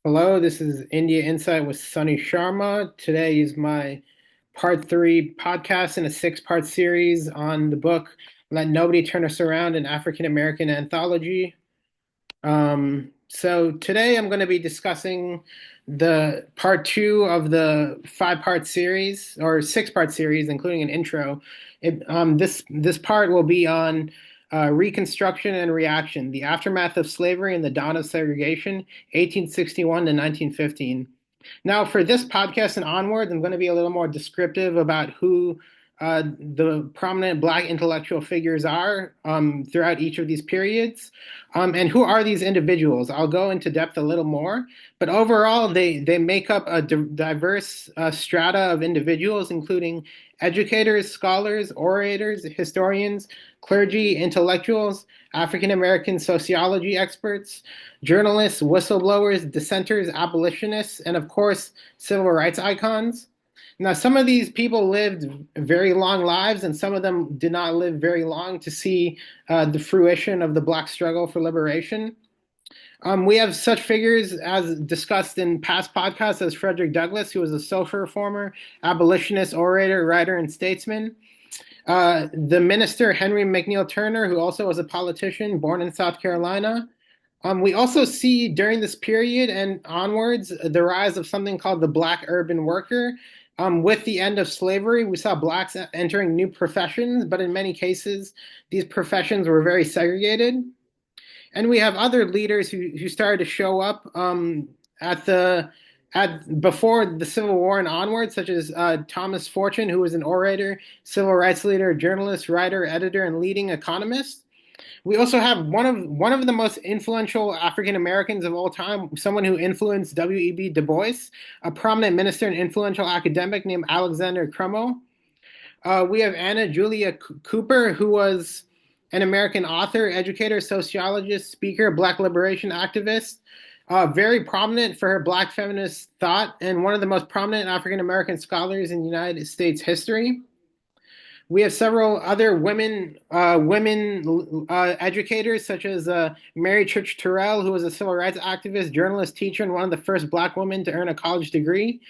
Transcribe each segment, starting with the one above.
Hello, this is India Insight with Sunny Sharma. Today is my part three podcast in a six-part series on the book Let Nobody Turn Us Around, an African American Anthology. So today I'm going to be discussing the part two of the five-part series or six-part series, including an intro. This part will be on Reconstruction and Reaction, the aftermath of slavery and the dawn of segregation, 1861 to 1915. Now, for this podcast and onwards, I'm going to be a little more descriptive about who the prominent Black intellectual figures are throughout each of these periods, and who are these individuals. I'll go into depth a little more, but overall, they make up a diverse strata of individuals, including educators, scholars, orators, historians, clergy, intellectuals, African American sociology experts, journalists, whistleblowers, dissenters, abolitionists, and of course, civil rights icons. Now, some of these people lived very long lives, and some of them did not live very long to see the fruition of the Black struggle for liberation. We have such figures as discussed in past podcasts as Frederick Douglass, who was a social reformer, abolitionist, orator, writer, and statesman. The minister Henry McNeil Turner, who also was a politician born in South Carolina. We also see during this period and onwards the rise of something called the Black urban worker. With the end of slavery, we saw Blacks entering new professions, but in many cases, these professions were very segregated. And we have other leaders who started to show up at the at before the Civil War and onward, such as Thomas Fortune, who was an orator, civil rights leader, journalist, writer, editor, and leading economist. We also have one of the most influential African Americans of all time, someone who influenced W.E.B. Du Bois, a prominent minister and influential academic named Alexander Crummell. We have Anna Julia Cooper, who was an American author, educator, sociologist, speaker, Black liberation activist, very prominent for her Black feminist thought, and one of the most prominent African American scholars in United States history. We have several other women educators, such as Mary Church Terrell, who was a civil rights activist, journalist, teacher, and one of the first Black women to earn a college degree.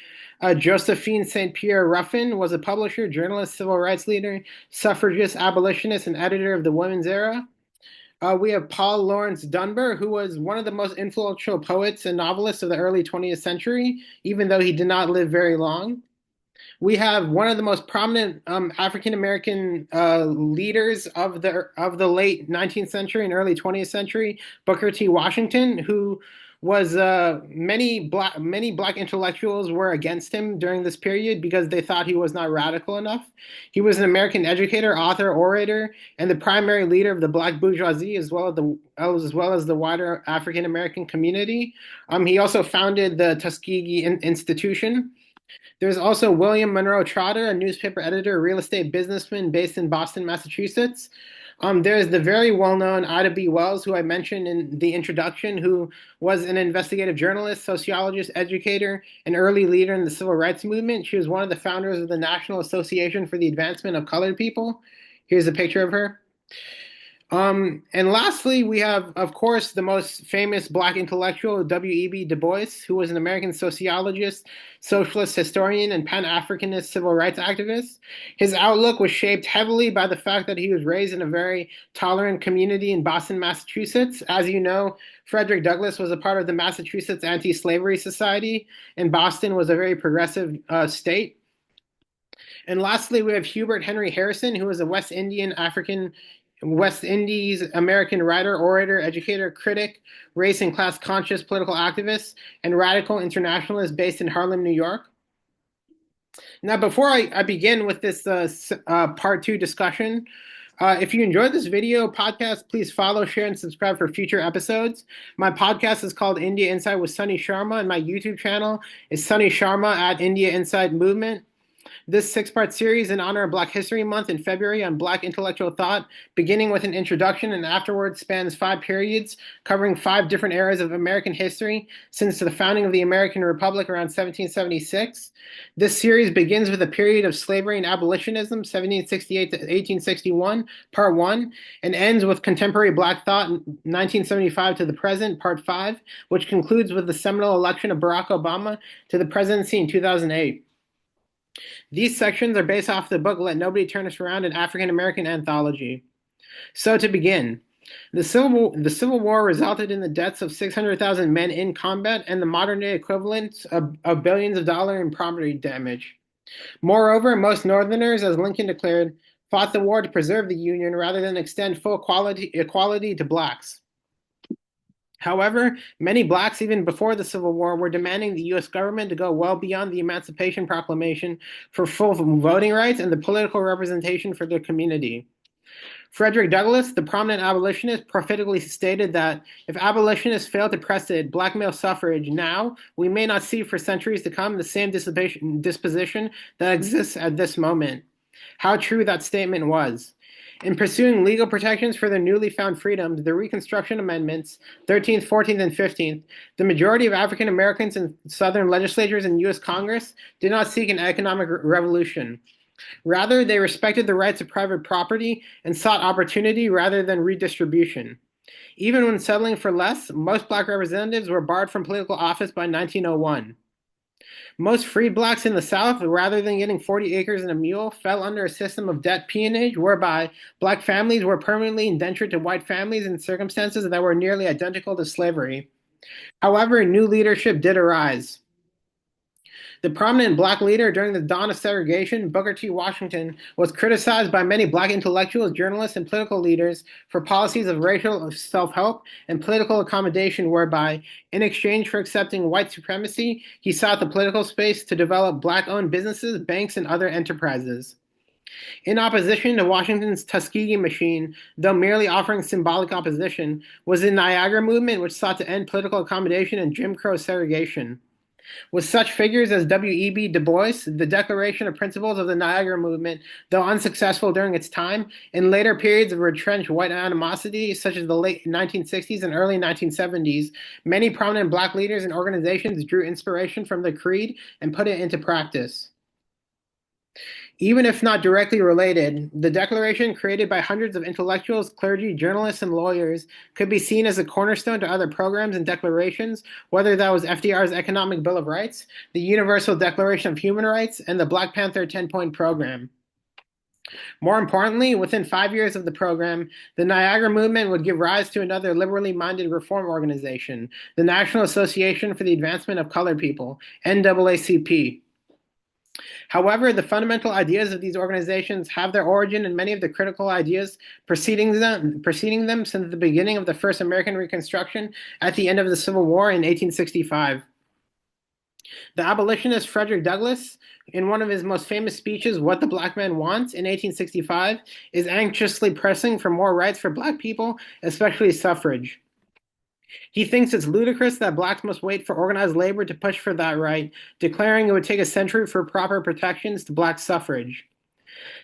Josephine St. Pierre Ruffin was a publisher, journalist, civil rights leader, suffragist, abolitionist, and editor of the Women's Era. We have Paul Laurence Dunbar, who was one of the most influential poets and novelists of the early 20th century, even though he did not live very long. We have one of the most prominent African American leaders of the late 19th century and early 20th century, Booker T. Washington, who was many black intellectuals were against him during this period because they thought he was not radical enough. He was an American educator, author, orator, and the primary leader of the Black bourgeoisie as well as the wider African American community. He also founded the Tuskegee Institution. There's also William Monroe Trotter, a newspaper editor, real estate businessman based in Boston, Massachusetts. There's the very well-known Ida B. Wells, who I mentioned in the introduction, who was an investigative journalist, sociologist, educator, and early leader in the civil rights movement. She was one of the founders of the National Association for the Advancement of Colored People. Here's a picture of her. And lastly, we have, of course, the most famous Black intellectual, W.E.B. Du Bois, who was an American sociologist, socialist historian, and Pan-Africanist civil rights activist. His outlook was shaped heavily by the fact that he was raised in a very tolerant community in Boston, Massachusetts. As you know, Frederick Douglass was a part of the Massachusetts Anti-Slavery Society, and Boston was a very progressive state. And lastly, we have Hubert Henry Harrison, who was a West Indies American writer, orator, educator, critic, race and class conscious political activist, and radical internationalist based in Harlem, New York. Now, before I begin with this part two discussion, if you enjoyed this video podcast, please follow, share, and subscribe for future episodes. My podcast is called India Insight with Sunny Sharma, and my YouTube channel is Sunny Sharma at India Insight Movement. This six-part series in honor of Black History Month in February on Black intellectual thought, beginning with an introduction and afterwards spans 5 periods, covering 5 different eras of American history since the founding of the American Republic around 1776. This series begins with a period of slavery and abolitionism, 1768 to 1861, Part 1, and ends with contemporary Black thought, 1975 to the present, Part 5, which concludes with the seminal election of Barack Obama to the presidency in 2008. These sections are based off the book Let Nobody Turn Us Around, an African American anthology. So to begin, the Civil War resulted in the deaths of 600,000 men in combat and the modern-day equivalent of billions of dollars in property damage. Moreover, most Northerners, as Lincoln declared, fought the war to preserve the Union rather than extend full equality to blacks. However, many blacks, even before the Civil War, were demanding the U.S. government to go well beyond the Emancipation Proclamation for full voting rights and the political representation for their community. Frederick Douglass, the prominent abolitionist, prophetically stated that if abolitionists fail to precede black male suffrage now, we may not see for centuries to come the same disposition that exists at this moment. How true that statement was. In pursuing legal protections for their newly found freedoms, the Reconstruction Amendments, 13th, 14th, and 15th, the majority of African Americans in Southern legislatures and U.S. Congress did not seek an economic revolution. Rather, they respected the rights of private property and sought opportunity rather than redistribution. Even when settling for less, most black representatives were barred from political office by 1901. Most freed blacks in the South, rather than getting 40 acres and a mule, fell under a system of debt peonage whereby black families were permanently indentured to white families in circumstances that were nearly identical to slavery. However, new leadership did arise. The prominent black leader during the dawn of segregation, Booker T. Washington, was criticized by many black intellectuals, journalists, and political leaders for policies of racial self-help and political accommodation whereby, in exchange for accepting white supremacy, he sought the political space to develop black-owned businesses, banks, and other enterprises. In opposition to Washington's Tuskegee machine, though merely offering symbolic opposition, was the Niagara Movement, which sought to end political accommodation and Jim Crow segregation. With such figures as W.E.B. Du Bois, the Declaration of Principles of the Niagara Movement, though unsuccessful during its time, in later periods of retrenched white animosity, such as the late 1960s and early 1970s, many prominent black leaders and organizations drew inspiration from the creed and put it into practice. Even if not directly related, the Declaration, created by hundreds of intellectuals, clergy, journalists, and lawyers, could be seen as a cornerstone to other programs and declarations, whether that was FDR's Economic Bill of Rights, the Universal Declaration of Human Rights, and the Black Panther 10-point program. More importantly, within 5 years of the program, the Niagara Movement would give rise to another liberally minded reform organization, the National Association for the Advancement of Colored People, NAACP. However, the fundamental ideas of these organizations have their origin in many of the critical ideas preceding them since the beginning of the first American Reconstruction at the end of the Civil War in 1865. The abolitionist Frederick Douglass, in one of his most famous speeches, What the Black Man Wants, in 1865, is anxiously pressing for more rights for black people, especially suffrage. He thinks it's ludicrous that blacks must wait for organized labor to push for that right, declaring it would take a century for proper protections to black suffrage.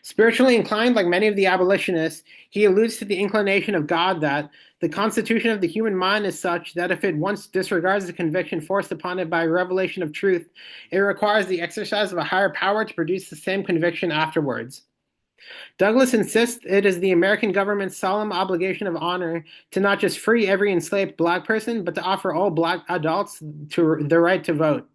Spiritually inclined, like many of the abolitionists, he alludes to the inclination of God that the constitution of the human mind is such that if it once disregards the conviction forced upon it by a revelation of truth, it requires the exercise of a higher power to produce the same conviction afterwards. Douglass insists it is the American government's solemn obligation of honor to not just free every enslaved black person, but to offer all black adults the right to vote.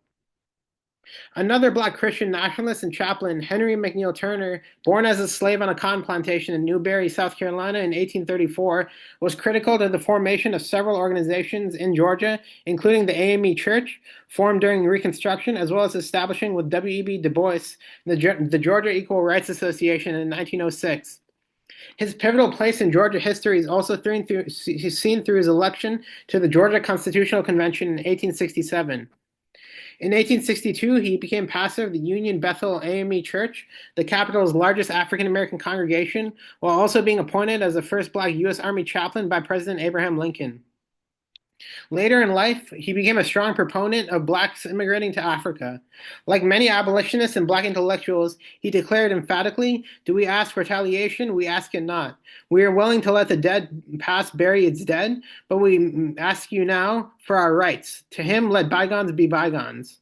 Another black Christian nationalist and chaplain, Henry McNeil Turner, born as a slave on a cotton plantation in Newberry, South Carolina in 1834, was critical to the formation of several organizations in Georgia, including the AME Church, formed during Reconstruction, as well as establishing with W.E.B. Du Bois the Georgia Equal Rights Association in 1906. His pivotal place in Georgia history is also seen through his election to the Georgia Constitutional Convention in 1867. In 1862, he became pastor of the Union Bethel AME Church, the capital's largest African-American congregation, while also being appointed as the first black U.S. Army chaplain by President Abraham Lincoln. Later in life, he became a strong proponent of blacks immigrating to Africa. Like many abolitionists and black intellectuals, he declared emphatically, "Do we ask for retaliation? We ask it not. We are willing to let the dead past bury its dead, but we ask you now for our rights. To him, let bygones be bygones."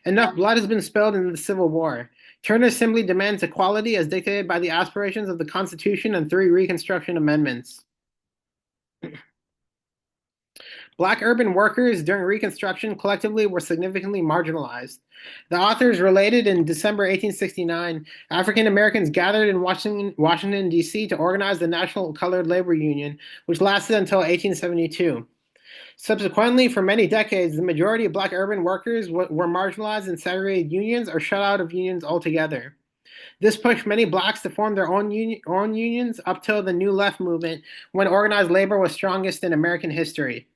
Enough blood has been spilled in the Civil War. Turner simply demands equality as dictated by the aspirations of the Constitution and three Reconstruction amendments. Black urban workers during Reconstruction collectively were significantly marginalized. The authors related in December 1869, African Americans gathered in Washington, D.C. to organize the National Colored Labor Union, which lasted until 1872. Subsequently, for many decades, the majority of black urban workers were marginalized in segregated unions or shut out of unions altogether. This pushed many blacks to form their own unions up till the New Left movement, when organized labor was strongest in American history.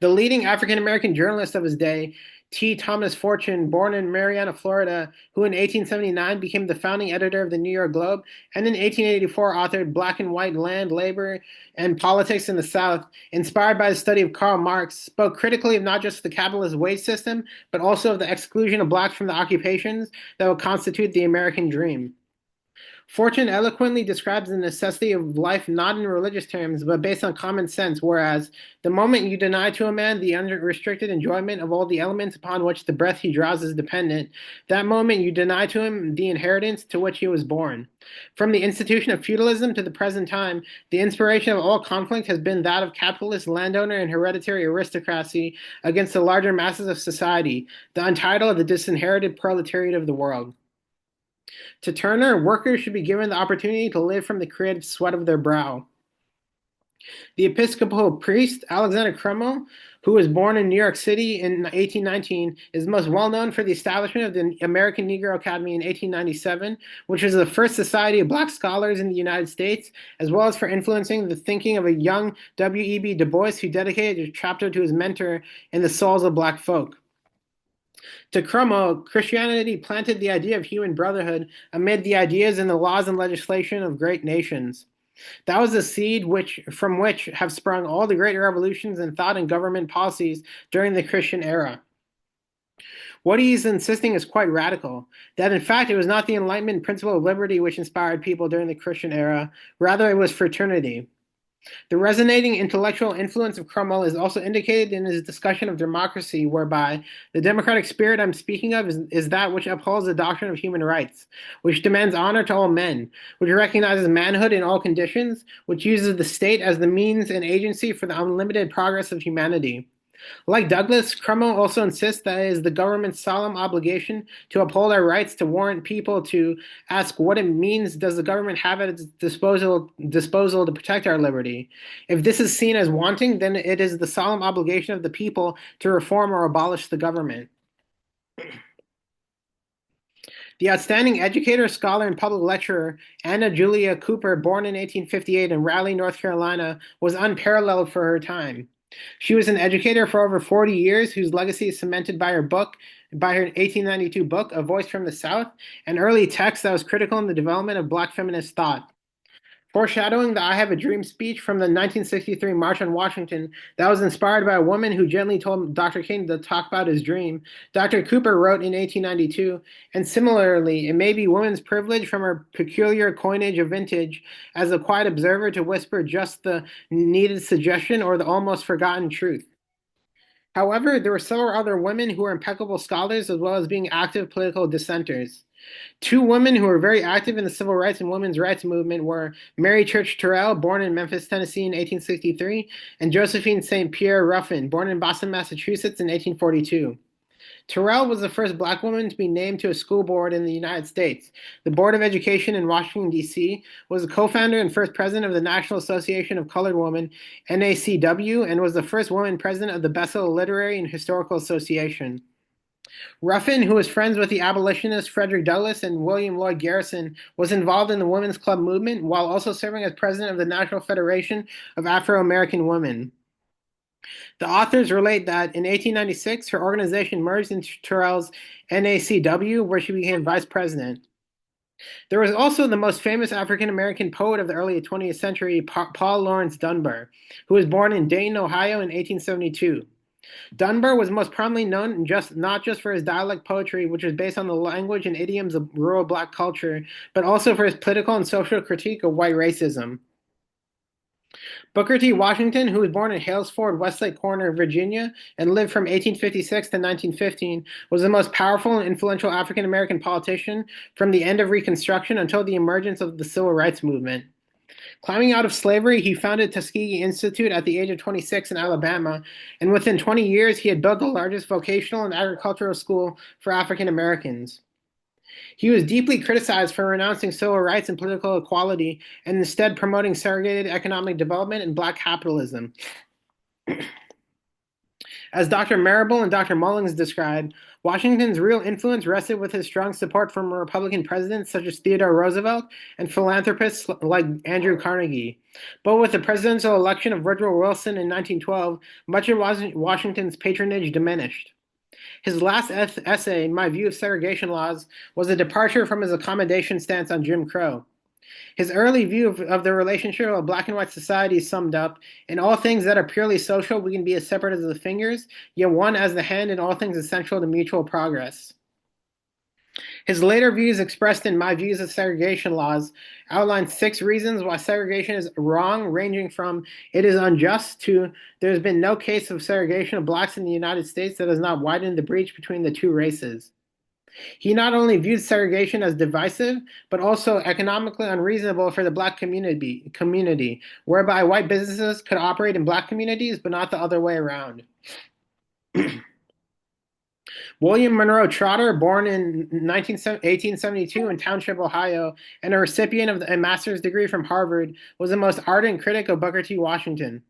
The leading African American journalist of his day, T. Thomas Fortune, born in Marianna, Florida, who in 1879 became the founding editor of the New York Globe, and in 1884 authored Black and White Land, Labor, and Politics in the South, inspired by the study of Karl Marx, spoke critically of not just the capitalist wage system, but also of the exclusion of blacks from the occupations that would constitute the American dream. Fortune eloquently describes the necessity of life not in religious terms, but based on common sense, whereas the moment you deny to a man the unrestricted enjoyment of all the elements upon which the breath he draws is dependent, that moment you deny to him the inheritance to which he was born. From the institution of feudalism to the present time, the inspiration of all conflict has been that of capitalist landowner and hereditary aristocracy against the larger masses of society, the untitled, the disinherited proletariat of the world. To Turner, workers should be given the opportunity to live from the creative sweat of their brow. The Episcopal priest, Alexander Crummell, who was born in New York City in 1819, is most well known for the establishment of the American Negro Academy in 1897, which was the first society of black scholars in the United States, as well as for influencing the thinking of a young W.E.B. Du Bois, who dedicated a chapter to his mentor in the souls of black folk. To Crummell, Christianity planted the idea of human brotherhood amid the ideas and the laws and legislation of great nations. That was the seed from which have sprung all the great revolutions in thought and government policies during the Christian era. What he is insisting is quite radical, that in fact it was not the Enlightenment principle of liberty which inspired people during the Christian era, rather it was fraternity. The resonating intellectual influence of Crummell is also indicated in his discussion of democracy, whereby the democratic spirit I'm speaking of is that which upholds the doctrine of human rights, which demands honor to all men, which recognizes manhood in all conditions, which uses the state as the means and agency for the unlimited progress of humanity. Like Douglas, Crummell also insists that it is the government's solemn obligation to uphold our rights, to warrant people to ask what it means does the government have at its disposal to protect our liberty. If this is seen as wanting, then it is the solemn obligation of the people to reform or abolish the government. The outstanding educator, scholar, and public lecturer, Anna Julia Cooper, born in 1858 in Raleigh, North Carolina, was unparalleled for her time. She was an educator for over 40 years, whose legacy is cemented by her 1892 book, A Voice from the South, an early text that was critical in the development of black feminist thought. Foreshadowing the I Have a Dream speech from the 1963 March on Washington that was inspired by a woman who gently told Dr. King to talk about his dream, Dr. Cooper wrote in 1892, and similarly, it may be woman's privilege from her peculiar coinage of vintage as a quiet observer to whisper just the needed suggestion or the almost forgotten truth. However, there were several other women who were impeccable scholars as well as being active political dissenters. Two women who were very active in the civil rights and women's rights movement were Mary Church Terrell, born in Memphis, Tennessee in 1863, and Josephine St. Pierre Ruffin, born in Boston, Massachusetts in 1842. Terrell was the first black woman to be named to a school board in the United States. The Board of Education in Washington, D.C., was the co-founder and first president of the National Association of Colored Women, NAACP, and was the first woman president of the Bessel Literary and Historical Association. Ruffin, who was friends with the abolitionists Frederick Douglass and William Lloyd Garrison, was involved in the Women's Club movement while also serving as president of the National Federation of Afro-American Women. The authors relate that in 1896, her organization merged into Terrell's NAACP, where she became vice president. There was also the most famous African American poet of the early 20th century, Paul Laurence Dunbar, who was born in Dayton, Ohio in 1872. Dunbar was most prominently known not just for his dialect poetry, which was based on the language and idioms of rural black culture, but also for his political and social critique of white racism. Booker T. Washington, who was born in Halesford, Westlake Corner, Virginia, and lived from 1856 to 1915, was the most powerful and influential African American politician from the end of Reconstruction until the emergence of the Civil Rights Movement. Climbing out of slavery, he founded Tuskegee Institute at the age of 26 in Alabama, and within 20 years, he had built the largest vocational and agricultural school for African Americans. He was deeply criticized for renouncing civil rights and political equality and instead promoting segregated economic development and black capitalism. As Dr. Marable and Dr. Mullins described, Washington's real influence rested with his strong support from Republican presidents such as Theodore Roosevelt and philanthropists like Andrew Carnegie. But with the presidential election of Woodrow Wilson in 1912, much of Washington's patronage diminished. His last essay, My View of Segregation Laws, was a departure from his accommodation stance on Jim Crow. His early view of the relationship of black and white society summed up, in all things that are purely social, we can be as separate as the fingers, yet one as the hand in all things essential to mutual progress. His later views expressed in My Views of Segregation Laws outline 6 reasons why segregation is wrong, ranging from it is unjust to there's been no case of segregation of blacks in the United States that has not widened the breach between the two races. He not only viewed segregation as divisive, but also economically unreasonable for the black community, whereby white businesses could operate in black communities, but not the other way around. William Monroe Trotter, born in 1872 in Township, Ohio, and a recipient of a master's degree from Harvard, was the most ardent critic of Booker T. Washington.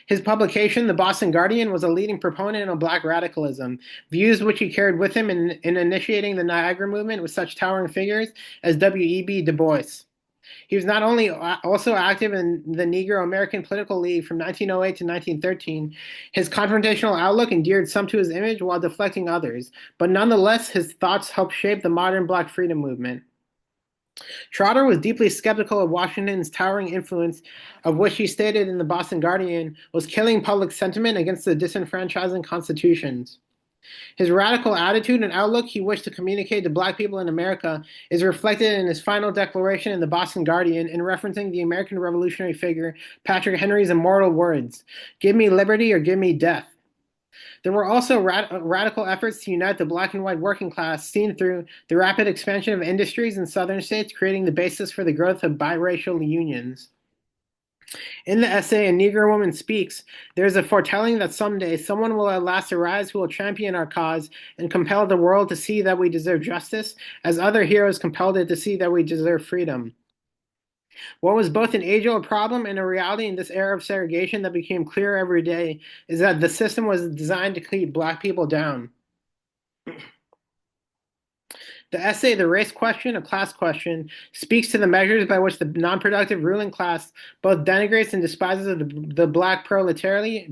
His publication, The Boston Guardian, was a leading proponent of black radicalism, views which he carried with him in initiating the Niagara Movement with such towering figures as W.E.B. Du Bois. He was not only also active in the Negro American Political League from 1908 to 1913, his confrontational outlook endeared some to his image while deflecting others, but nonetheless his thoughts helped shape the modern black freedom movement. Trotter was deeply skeptical of Washington's towering influence, of which he stated in the Boston Guardian was killing public sentiment against the disenfranchising constitutions. His radical attitude and outlook he wished to communicate to black people in America is reflected in his final declaration in the Boston Guardian in referencing the American revolutionary figure Patrick Henry's immortal words, "Give me liberty or give me death." There were also radical efforts to unite the black and white working class, seen through the rapid expansion of industries in southern states, creating the basis for the growth of biracial unions. In the essay, A Negro Woman Speaks, there is a foretelling that someday someone will at last arise who will champion our cause and compel the world to see that we deserve justice, as other heroes compelled it to see that we deserve freedom. What was both an age-old problem and a reality in this era of segregation that became clearer every day is that the system was designed to keep black people down. The essay, The Race Question, a Class Question, speaks to the measures by which the non-productive ruling class both denigrates and despises the black proletariat,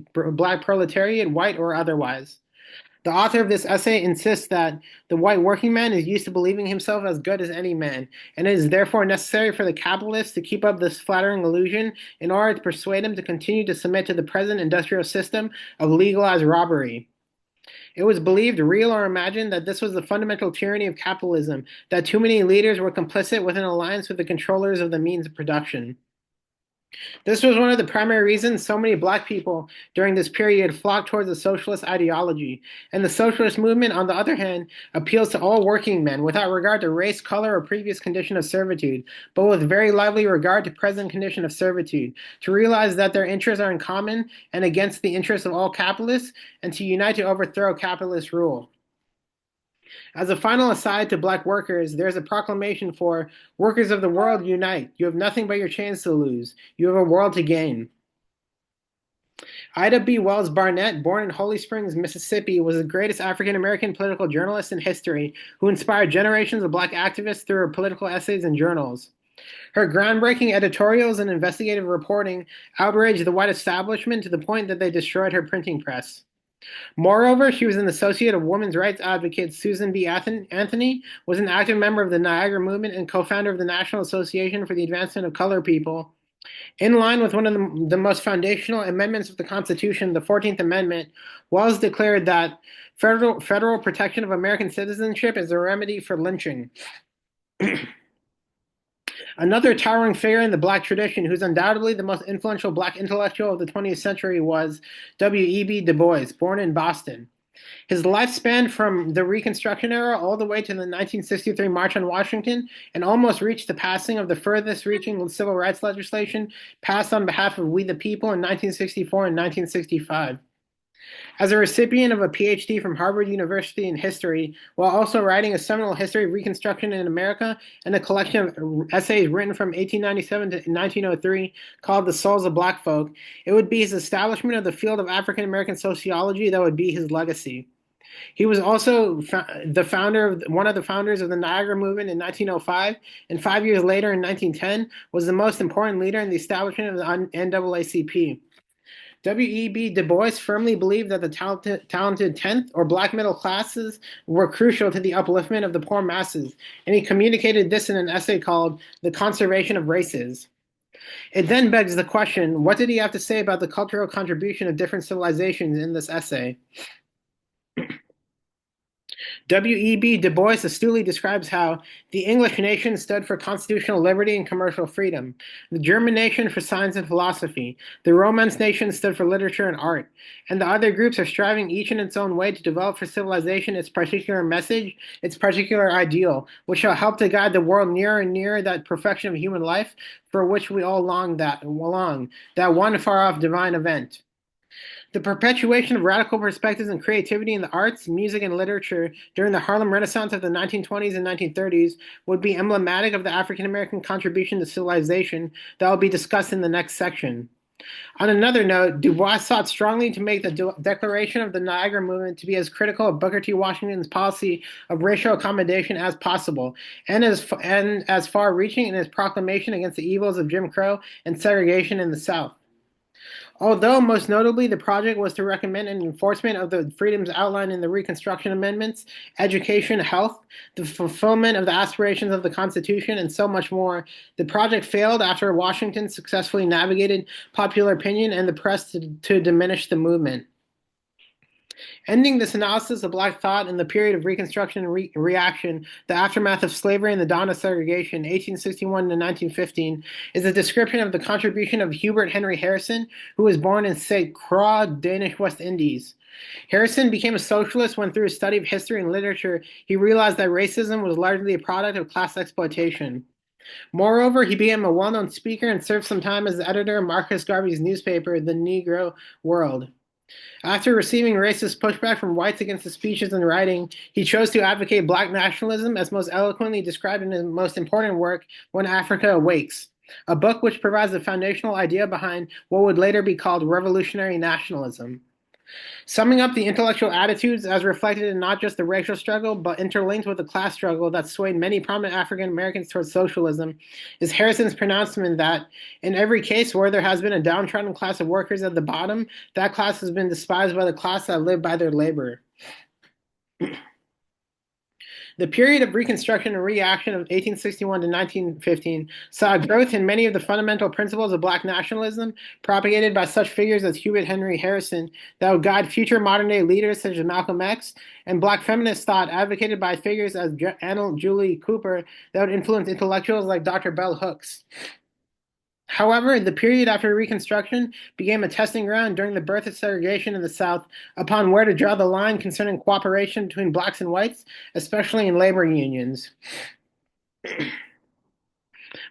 white or otherwise. The author of this essay insists that the white working man is used to believing himself as good as any man, and it is therefore necessary for the capitalist to keep up this flattering illusion in order to persuade him to continue to submit to the present industrial system of legalized robbery. It was believed, real or imagined, that this was the fundamental tyranny of capitalism, that too many leaders were complicit with an alliance with the controllers of the means of production. This was one of the primary reasons so many black people during this period flocked towards the socialist ideology. And the socialist movement, on the other hand, appeals to all working men without regard to race, color, or previous condition of servitude, but with very lively regard to present condition of servitude, to realize that their interests are in common and against the interests of all capitalists, and to unite to overthrow capitalist rule. As a final aside to black workers, there's a proclamation for workers of the world unite. You have nothing but your chains to lose. You have a world to gain. Ida B. Wells Barnett, born in Holly Springs, Mississippi, was the greatest African American political journalist in history who inspired generations of black activists through her political essays and journals. Her groundbreaking editorials and investigative reporting outraged the white establishment to the point that they destroyed her printing press. Moreover, she was an associate of women's rights advocate Susan B. Anthony, was an active member of the Niagara Movement and co-founder of the National Association for the Advancement of Colored People. In line with one of the most foundational amendments of the Constitution, the 14th Amendment, Wells declared that federal protection of American citizenship is a remedy for lynching. Another towering figure in the Black tradition, who's undoubtedly the most influential Black intellectual of the 20th century, was W.E.B. Du Bois, born in Boston. His life spanned from the Reconstruction era all the way to the 1963 March on Washington and almost reached the passing of the furthest reaching civil rights legislation passed on behalf of we the people in 1964 and 1965. As a recipient of a PhD from Harvard University in history, while also writing a seminal history of Reconstruction in America and a collection of essays written from 1897 to 1903 called The Souls of Black Folk, it would be his establishment of the field of African American sociology that would be his legacy. He was also one of the founders of the Niagara Movement in 1905, and 5 years later, in 1910, was the most important leader in the establishment of the NAACP. W.E.B. Du Bois firmly believed that the talented 10th or black middle classes were crucial to the upliftment of the poor masses, and he communicated this in an essay called The Conservation of Races. It then begs the question, what did he have to say about the cultural contribution of different civilizations in this essay? W.E.B. Du Bois astutely describes how the English nation stood for constitutional liberty and commercial freedom, the German nation for science and philosophy, the Romance nation stood for literature and art, and the other groups are striving each in its own way to develop for civilization its particular message, its particular ideal, which shall help to guide the world nearer and nearer that perfection of human life for which we all long, that one far-off divine event. The perpetuation of radical perspectives and creativity in the arts, music, and literature during the Harlem Renaissance of the 1920s and 1930s would be emblematic of the African American contribution to civilization that will be discussed in the next section. On another note, Du Bois sought strongly to make the declaration of the Niagara Movement to be as critical of Booker T. Washington's policy of racial accommodation as possible, and as far-reaching in his proclamation against the evils of Jim Crow and segregation in the South. Although most notably the project was to recommend an enforcement of the freedoms outlined in the Reconstruction Amendments, education, health, the fulfillment of the aspirations of the Constitution, and so much more, the project failed after Washington successfully navigated popular opinion and the press to diminish the movement. Ending this analysis of Black thought in the period of Reconstruction and reaction, the aftermath of slavery and the dawn of segregation, 1861 to 1915, is a description of the contribution of Hubert Henry Harrison, who was born in St. Croix, Danish West Indies. Harrison became a socialist when, through his study of history and literature, he realized that racism was largely a product of class exploitation. Moreover, he became a well-known speaker and served some time as the editor of Marcus Garvey's newspaper, The Negro World. After receiving racist pushback from whites against his speeches and writing, he chose to advocate Black nationalism, as most eloquently described in his most important work, When Africa Awakes, a book which provides the foundational idea behind what would later be called revolutionary nationalism. Summing up the intellectual attitudes as reflected in not just the racial struggle, but interlinked with the class struggle that swayed many prominent African Americans towards socialism, is Harrison's pronouncement that, in every case where there has been a downtrodden class of workers at the bottom, that class has been despised by the class that live by their labor. The period of Reconstruction and reaction of 1861 to 1915 saw a growth in many of the fundamental principles of Black nationalism propagated by such figures as Hubert Henry Harrison that would guide future modern-day leaders such as Malcolm X, and Black feminist thought advocated by figures as Anna Julie Cooper that would influence intellectuals like Dr. Bell Hooks. However, the period after Reconstruction became a testing ground during the birth of segregation in the South upon where to draw the line concerning cooperation between blacks and whites, especially in labor unions.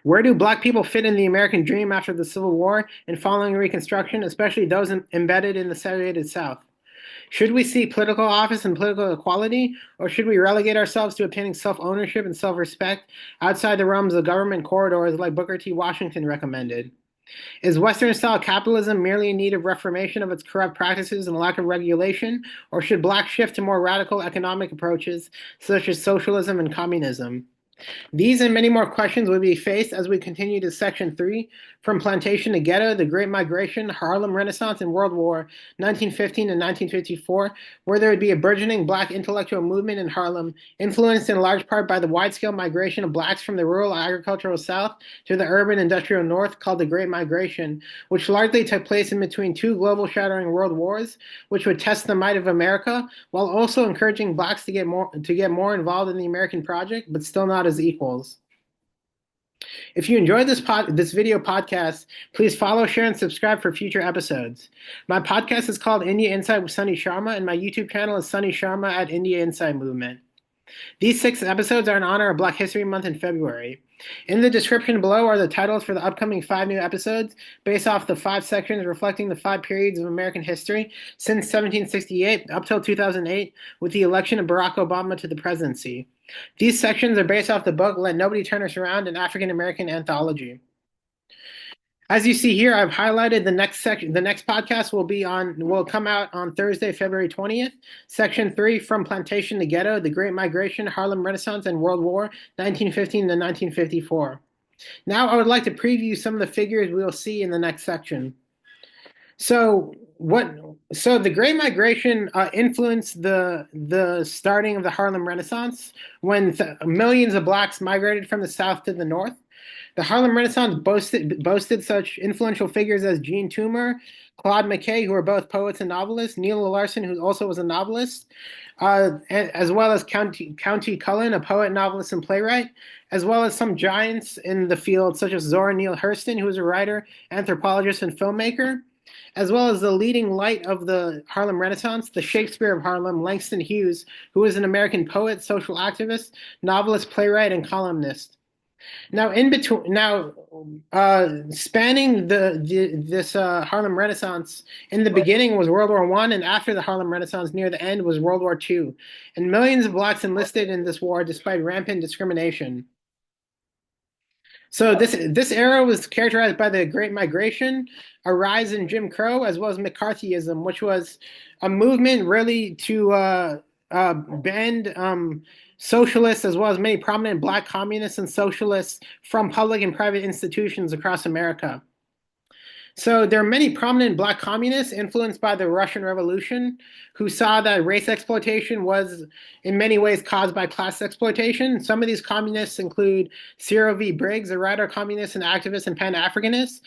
Where do Black people fit in the American dream after the Civil War and following Reconstruction, especially those embedded in the segregated South? Should we seek political office and political equality, or should we relegate ourselves to obtaining self-ownership and self-respect outside the realms of government corridors like Booker T. Washington recommended? Is Western-style capitalism merely in need of reformation of its corrupt practices and lack of regulation, or should Blacks shift to more radical economic approaches such as socialism and communism? These and many more questions will be faced as we continue to Section 3, From Plantation to Ghetto, the Great Migration, Harlem Renaissance, and World War 1915 and 1954, where there would be a burgeoning black intellectual movement in Harlem, influenced in large part by the wide-scale migration of blacks from the rural agricultural South to the urban industrial North, called the Great Migration, which largely took place in between two global-shattering world wars, which would test the might of America, while also encouraging blacks to get more involved in the American project, but still not as equals. If you enjoyed this video podcast, please follow, share, and subscribe for future episodes. My podcast is called India Insight with Sunny Sharma, and my YouTube channel is Sunny Sharma at India Insight Movement. These 6 episodes are in honor of Black History Month in February. In the description below are the titles for the upcoming 5 new episodes, based off the 5 sections reflecting the 5 periods of American history since 1768 up till 2008, with the election of Barack Obama to the presidency. These sections are based off the book Let Nobody Turn Us Around, an African American anthology. As you see here, I've highlighted the next section. The next podcast will come out on Thursday, February 20th. Section 3, From Plantation to Ghetto, the Great Migration, Harlem Renaissance, and World War, 1915 to 1954. Now I would like to preview some of the figures we will see in the next section. So the Great Migration influenced the starting of the Harlem Renaissance when millions of blacks migrated from the South to the North. The Harlem Renaissance boasted such influential figures as Jean Toomer, Claude McKay, who were both poets and novelists, Neil Larson, who also was a novelist, as well as Countee Cullen, a poet, novelist, and playwright, as well as some giants in the field, such as Zora Neale Hurston, who was a writer, anthropologist, and filmmaker, as well as the leading light of the Harlem Renaissance, the Shakespeare of Harlem, Langston Hughes, who was an American poet, social activist, novelist, playwright, and columnist. Now, spanning this Harlem Renaissance, in the beginning was World War I, and after the Harlem Renaissance, near the end, was World War II, and millions of blacks enlisted in this war despite rampant discrimination. So this era was characterized by the Great Migration, a rise in Jim Crow, as well as McCarthyism, which was a movement really to banned socialists as well as many prominent black communists and socialists from public and private institutions across America. So there are many prominent black communists influenced by the Russian Revolution who saw that race exploitation was in many ways caused by class exploitation. Some of these communists include Cyril V. Briggs, a writer, communist, and activist and Pan-Africanist.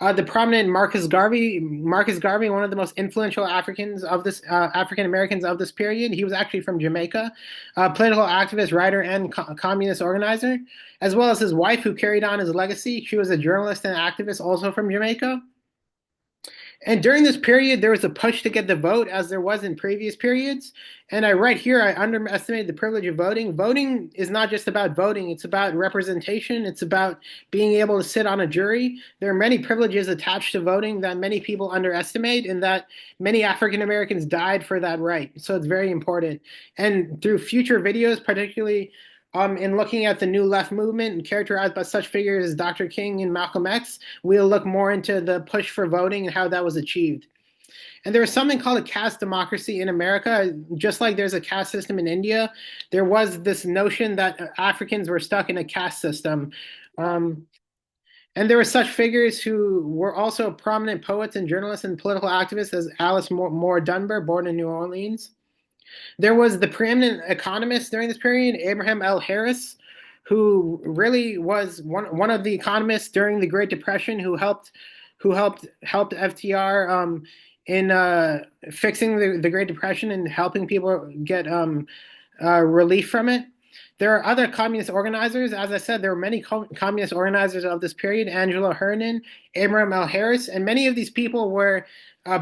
The prominent Marcus Garvey, one of the most influential African Americans of this period. He was actually from Jamaica, political activist, writer, and communist organizer, as well as his wife, who carried on his legacy. She was a journalist and activist, also from Jamaica. And during this period, there was a push to get the vote, as there was in previous periods. And right here, I underestimated the privilege of voting. Voting is not just about voting. It's about representation. It's about being able to sit on a jury. There are many privileges attached to voting that many people underestimate, and that many African Americans died for that right. So it's very important. And through future videos, particularly in looking at the New Left movement and characterized by such figures as Dr. King and Malcolm X, we'll look more into the push for voting and how that was achieved. And there was something called a caste democracy in America. Just like there's a caste system in India, there was this notion that Africans were stuck in a caste system. And there were such figures who were also prominent poets and journalists and political activists as Alice Moore Dunbar, born in New Orleans. There was the preeminent economist during this period, Abraham L. Harris, who really was one of the economists during the Great Depression who helped FDR in fixing the Great Depression and helping people get relief from it. There are other communist organizers. As I said, there were many communist organizers of this period: Angelo Hernan, Abraham L. Harris, and many of these people were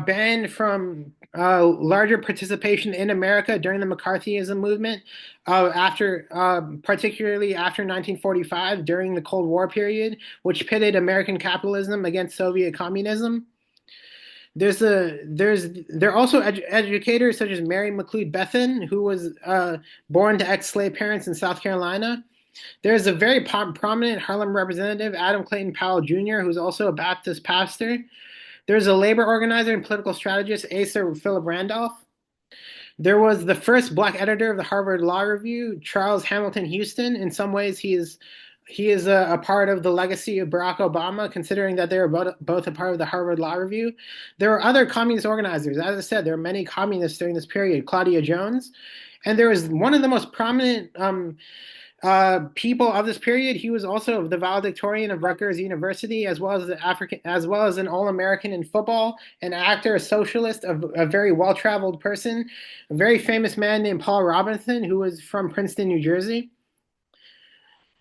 banned from larger participation in America during the McCarthyism movement, particularly after 1945, during the Cold War period, which pitted American capitalism against Soviet communism. There are also educators such as Mary McLeod Bethan, who was born to ex-slave parents in South Carolina. There's a very prominent Harlem representative, Adam Clayton Powell Jr., who's also a Baptist pastor. There's a labor organizer and political strategist, Asa Philip Randolph. There was the first black editor of the Harvard Law Review, Charles Hamilton Houston. In some ways, he is a part of the legacy of Barack Obama, considering that they were both a part of the Harvard Law Review. There were other communist organizers. As I said, there were many communists during this period. Claudia Jones, and there was one of the most prominent people of this period. He was also the valedictorian of Rutgers University, as well as an All-American in football, an actor, a socialist, a very well-traveled person, a very famous man named Paul Robinson, who was from Princeton, New Jersey.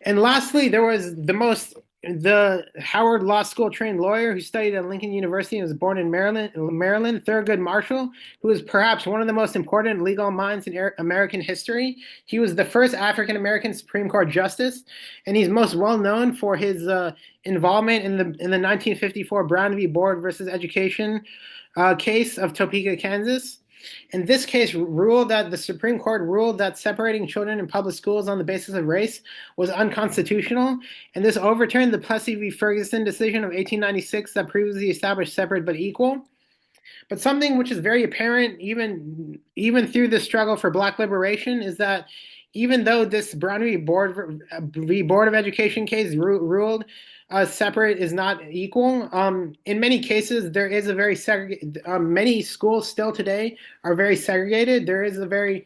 And lastly, there was the Howard Law School trained lawyer who studied at Lincoln University and was born in Maryland, Thurgood Marshall, who is perhaps one of the most important legal minds in American history. He was the first African American Supreme Court justice, and he's most well known for his involvement in the 1954 Brown v. Board versus Education case of Topeka, Kansas. In this case, the Supreme Court ruled that separating children in public schools on the basis of race was unconstitutional, and this overturned the Plessy v. Ferguson decision of 1896 that previously established separate but equal. But something which is very apparent even through the struggle for Black liberation is that even though this Brown v. Board of Education case ruled separate is not equal, in many cases there is a very segregated. Many schools still today are very segregated. There is a very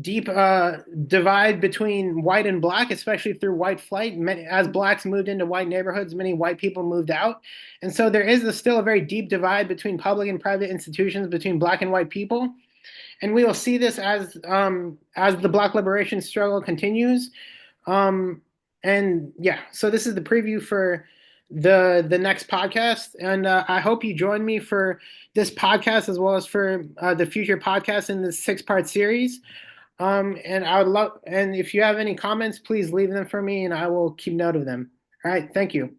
deep divide between white and black, especially through white flight. As blacks moved into white neighborhoods, many white people moved out. And so there is still a very deep divide between public and private institutions, between black and white people. And we will see this as the Black liberation struggle continues. And yeah, so this is the preview for the next podcast, and I hope you join me for this podcast as well as for the future podcasts in this 6-part series. And I would love, and if you have any comments, please leave them for me, and I will keep note of them. All right, thank you.